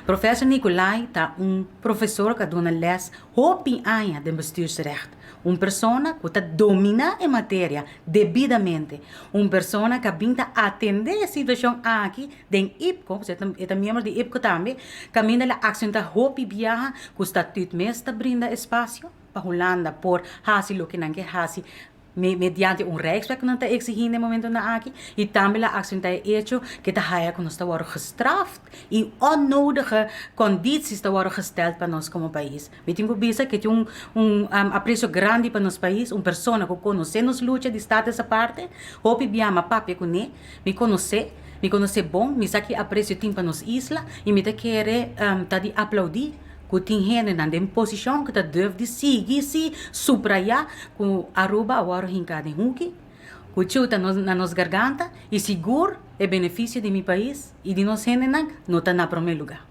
Professor Nicolai tá professor que dona les hopi anos de bestuursrecht. Persona que domina a matéria devidamente. Persona que vinta atender a situação aqui, den IPCO, é membro de IPCO também, caminha a ação da hopi viaja, que está tudo mesmo brinda espaço para Holanda, por hasi lo que não quer hasi, mediante rechtswet que não está exigindo no momento na aqui, e também a ação está hecho que está haya que nós está worden gestraft e onnodige condities está worden gesteld para nós como país. Me tenho visto que tem apreço grande para nosso país, pessoa que conhece nos luta de estado essa parte, hope biama papi com me conhece bom, me sabe que apreço tem para nos isla e me te querer tá de aplaudir. Que tem gente na posição que deve seguir se subrayar com Aruba agora hincada em Huki, que chuta na nos garganta e seguro é benefício de meu país e de nós gente não está na primeiro lugar.